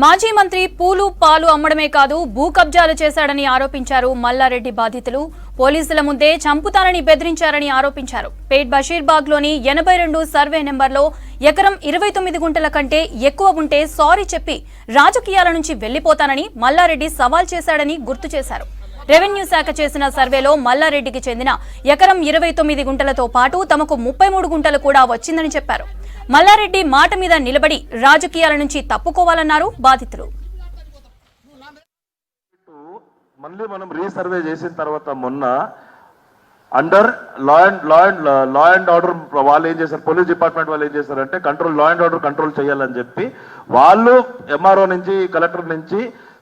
మాజీ మంత్రి పూలు పాలు అమ్మడమే కాదు భూ కబ్జాలు చేశాడని ఆరోపించారు మల్లారెడ్డి బాధితులు. పోలీసుల ముందే చంపుతానని బెదిరించారని ఆరోపించారు. పేట్ బషీర్బాగ్ లోని 82 సర్వే నెంబర్లో ఎకరం 29 గుంటల కంటే ఎక్కువ ఉంటే సారీ చెప్పి రాజకీయాల నుంచి వెళ్లిపోతానని మల్లారెడ్డి సవాల్ చేశాడని గుర్తు చేశారు. రెవెన్యూ శాఖ చేసిన సర్వేలో మల్లారెడ్డికి చెందిన ఎకరం 29 గుంటలతో పాటు తమకు 33 గుంటలు కూడా వచ్చిందని చెప్పారు. మల్లారెడ్డి మాట మీద నిలబడి రాజకీయాల నుంచి తప్పుకోవాలన్నారు బాధితులు. మళ్ళీ మనం రీసర్వే చేసిన తర్వాత మొన్న అండర్ లా అండ్ ఆర్డర్ వాళ్ళు ఏం చేశారు, పోలీస్ డిపార్ట్మెంట్ వాళ్ళు ఏం చేశారంటే లా అండ్ ఆర్డర్ కంట్రోల్ చేయాలని చెప్పి వాళ్ళు ఎంఆర్ఓ నుంచి కలెక్టర్ నుంచి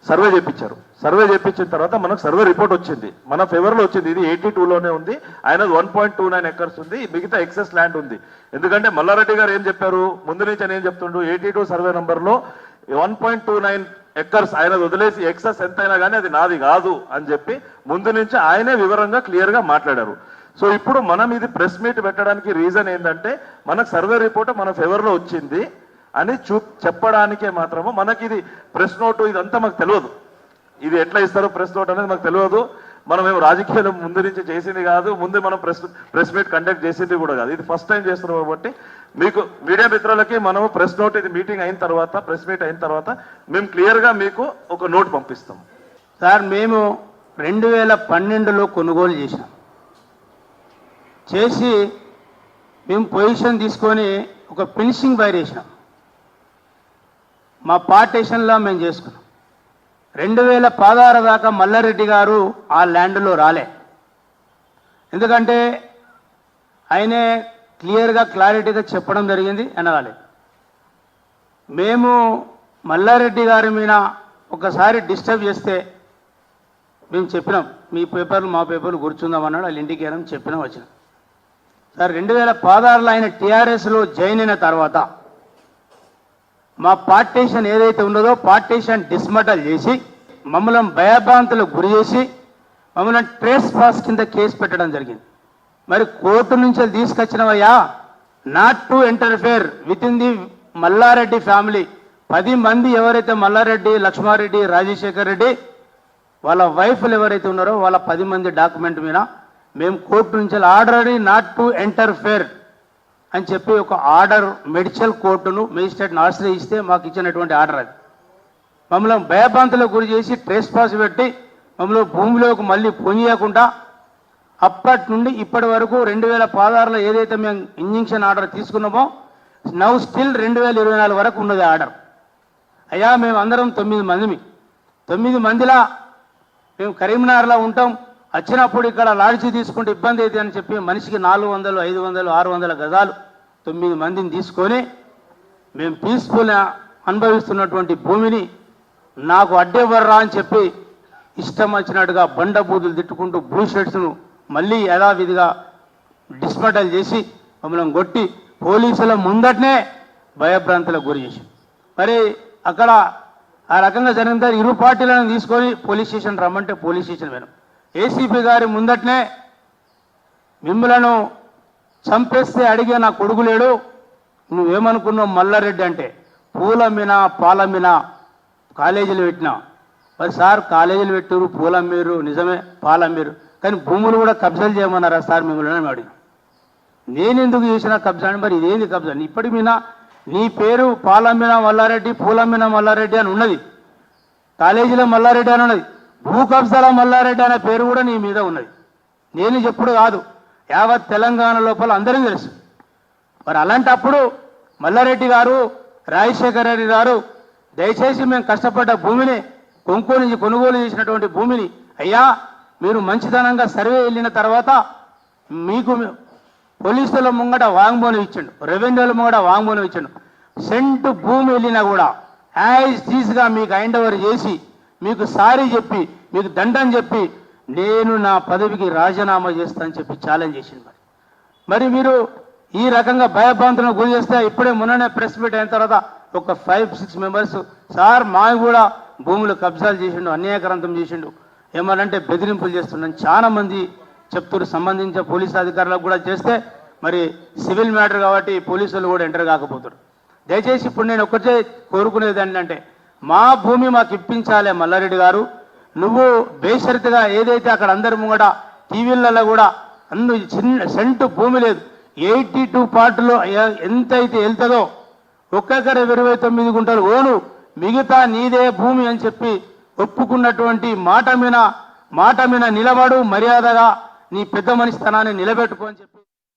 సర్వే చేయించారు. సర్వే చేయించిన తర్వాత మనకు సర్వే రిపోర్ట్ వచ్చింది, మన ఫేవర్ లో వచ్చింది. ఇది 82లోనే ఉంది, ఆయన 1.29 ఎకర్స్ ఉంది, మిగతా ఎక్సెస్ ల్యాండ్ ఉంది. ఎందుకంటే మల్లారెడ్డి గారు ఏం చెప్పారు, ముందు నుంచి ఆయన ఏం చెప్తుండ్రు, 82 సర్వే నంబర్ లో 1.29 ఎకర్స్ ఆయన వదిలేసి ఎక్సెస్ ఎంతైనా కానీ అది నాది కాదు అని చెప్పి ముందు నుంచి ఆయనే వివరంగా క్లియర్ గా మాట్లాడారు. సో ఇప్పుడు మనం ఇది ప్రెస్ మీట్ పెట్టడానికి రీజన్ ఏంటంటే మనకు సర్వే రిపోర్ట్ మన ఫేవర్ లో వచ్చింది అని చెప్పడానికే మాత్రము. మనకి ఇది ప్రెస్ నోటు ఇదంతా మాకు తెలియదు, ఇది ఎట్లా ఇస్తారో ప్రెస్ నోట్ అనేది మాకు తెలియదు. మనం ఏం రాజకీయాలు ముందు నుంచి చేసింది కాదు, ముందే మనం ప్రెస్ మీట్ కండక్ట్ చేసింది కూడా కాదు, ఇది ఫస్ట్ టైం చేస్తున్నాం. కాబట్టి మీకు మీడియా మిత్రులకి మనము ప్రెస్ నోట్ ఇది మీటింగ్ అయిన తర్వాత ప్రెస్ మీట్ అయిన తర్వాత మేము క్లియర్గా మీకు ఒక నోట్ పంపిస్తాం. సార్ మేము 2012లో కొనుగోలు చేసి మేము పొజిషన్ తీసుకొని ఒక ఫినిషింగ్ వైర్ వేసినాం, మా పార్టీషన్లో మేము చేసుకున్నాం. 2016 దాకా మల్లారెడ్డి గారు ఆ ల్యాండ్లో రాలే, ఎందుకంటే ఆయనే క్లియర్గా క్లారిటీగా చెప్పడం జరిగింది అని రాలేదు. మేము మల్లారెడ్డి గారి మీద ఒకసారి డిస్టర్బ్ చేస్తే మేము చెప్పినాం, మీ పేపర్లు మా పేపర్లు కూర్చుందామన్నాడు, వాళ్ళ ఇంటికి వెళ్ళడం చెప్పినాం వచ్చినాం. సార్ 2016లో ఆయన టీఆర్ఎస్లో జాయిన్ అయిన తర్వాత మా పార్టీషన్ ఏదైతే ఉన్నదో పార్టీషన్ డిస్మటల్ చేసి మమ్మల్ని భయభ్రాంతులకు గురి చేసి మమ్మల్ని ట్రేస్ పాస్ కింద కేసు పెట్టడం జరిగింది. మరి కోర్టు నుంచి తీసుకొచ్చినవయ్యా, not to interfere with in the Mallareddy family. 10 మంది ఎవరైతే మల్లారెడ్డి, లక్ష్మారెడ్డి, రాజశేఖర్ రెడ్డి వాళ్ళ వైఫ్లు ఎవరైతే ఉన్నారో వాళ్ళ 10 మంది డాక్యుమెంట్ మీద మేము కోర్టు నుంచి ఆర్డర్ నాట్ టు ఇంటర్ఫేర్ అని చెప్పి ఒక ఆర్డర్ మెడికల్ కోర్టును మేజిస్ట్రేట్ను ఆశ్రయిస్తే మాకు ఇచ్చినటువంటి ఆర్డర్ అది. మమ్మల్ని భయభ్రాంతులకు గురి చేసి ట్రేస్ పాస్ పెట్టి మమ్మల్ని భూమిలోకి మళ్ళీ పొంగియకుండా అప్పటి నుండి ఇప్పటి వరకు 2016లో ఏదైతే మేము ఇంజంక్షన్ ఆర్డర్ తీసుకున్నామో నౌ స్టిల్ 2024 వరకు ఉన్నది ఆర్డర్. అయ్యా మేము అందరం 9 మందిలా మేము కరీంనగర్లో ఉంటాం, వచ్చినప్పుడు ఇక్కడ లాడ్జీ తీసుకుంటే ఇబ్బంది అవుతుంది అని చెప్పి మనిషికి 400, 500, 600 గజాలు 9 మందిని తీసుకొని మేము పీస్ఫుల్గా అనుభవిస్తున్నటువంటి భూమిని నాకు అడ్డేవర్రా అని చెప్పి ఇష్టం వచ్చినట్టుగా బండబూతులు తిట్టుకుంటూ బ్లూ షర్ట్స్ను మళ్ళీ యథావిధిగా డిస్మటల్ చేసి మమ్మల్ని కొట్టి పోలీసుల ముందటనే భయభ్రాంతులకు గురి చేసి మరి అక్కడ ఆ రకంగా జరిగిన తర్వాత ఇరు పార్టీలను తీసుకొని పోలీస్ స్టేషన్ రమ్మంటే పోలీస్ స్టేషన్ పోయినాం. ఏసీపీ గారి ముందటనే మిమ్మలను చంపేస్తే అడిగే నా కొడుకు లేడు, నువ్వేమనుకున్నావు మల్లారెడ్డి అంటే పూల మీద పాల మీద కాలేజీలు పెట్టినా. మరి సార్ కాలేజీలు పెట్టారు, పూల అమ్మేరు, నిజమే పాల అమ్మేరు, కానీ భూములు కూడా కబ్జాలు చేయమన్నారా సార్ మిమ్మల్ని అడిగిన. నేను ఎందుకు చేసిన కబ్జా అని, మరి ఇదేంది కబ్జా? ఇప్పటి మీద నీ పేరు పాలమ్మిన మల్లారెడ్డి, పూలమ్మిన మల్లారెడ్డి అని ఉన్నది, కాలేజీలో మల్లారెడ్డి అని ఉన్నది, భూ కబ్జాల మల్లారెడ్డి అనే పేరు కూడా నీ మీద ఉన్నది. నేను చెప్పుడు కాదు, యావత్ తెలంగాణ లోపల అందరికీ తెలుసు. మరి అలాంటప్పుడు మల్లారెడ్డి గారు, రాజశేఖర రెడ్డి గారు దయచేసి మేము కష్టపడ్డ భూమిని కొనుగోలు చేసినటువంటి భూమిని అయ్యా మీరు మంచితనంగా సర్వే వెళ్ళిన తర్వాత మీకు పోలీసుల ముంగట వాంగ్మూలం ఇచ్చిండు, రెవెన్యూల ముంగట వాంగ్మూలం ఇచ్చిండు. సెంటు భూమి వెళ్ళినా కూడా యాజ్ ఈజ్గా మీకు హ్యాండ్ ఓవర్ చేసి మీకు సారీ చెప్పి మీకు దండం చెప్పి నేను నా పదవికి రాజీనామా చేస్తానని చెప్పి ఛాలెంజ్ చేసింది. మరి మీరు ఈ రకంగా భయభ్రాంతులను గురి చేస్తే ఇప్పుడే మొన్ననే ప్రెస్ మీట్ అయిన తర్వాత ఒక 5-6 మెంబర్స్ సార్ మావి కూడా భూములు కబ్జాలు చేసిండు, అన్యాయకరంతం చేసిండు, ఏమనంటే బెదిరింపులు చేస్తున్నాను చాలా మంది చెప్తున్నారు. సంబంధించిన పోలీసు అధికారులకు కూడా చేస్తే మరి సివిల్ మ్యాటర్ కాబట్టి పోలీసులు కూడా ఎంటర్ కాకపోతారు. దయచేసి ఇప్పుడు నేను ఒక్కటే కోరుకునేది ఏంటంటే మా భూమి మాకు ఇప్పించాలి మల్లారెడ్డి గారు. నువ్వు బేషరతుగా ఏదైతే అక్కడ అందరి ముంగట టీవీలలో కూడా చిన్న సెంటు భూమి లేదు, 82 పార్టులో ఎంతైతే వెళ్తుందో ఒక్కొక్కరు 29 గుంటలు ఓను, మిగతా నీదే భూమి అని చెప్పి ఒప్పుకున్నటువంటి మాట మీద నిలబడు, మర్యాదగా నీ పెద్ద మనిషితనాన్ని నిలబెట్టుకో అని చెప్పి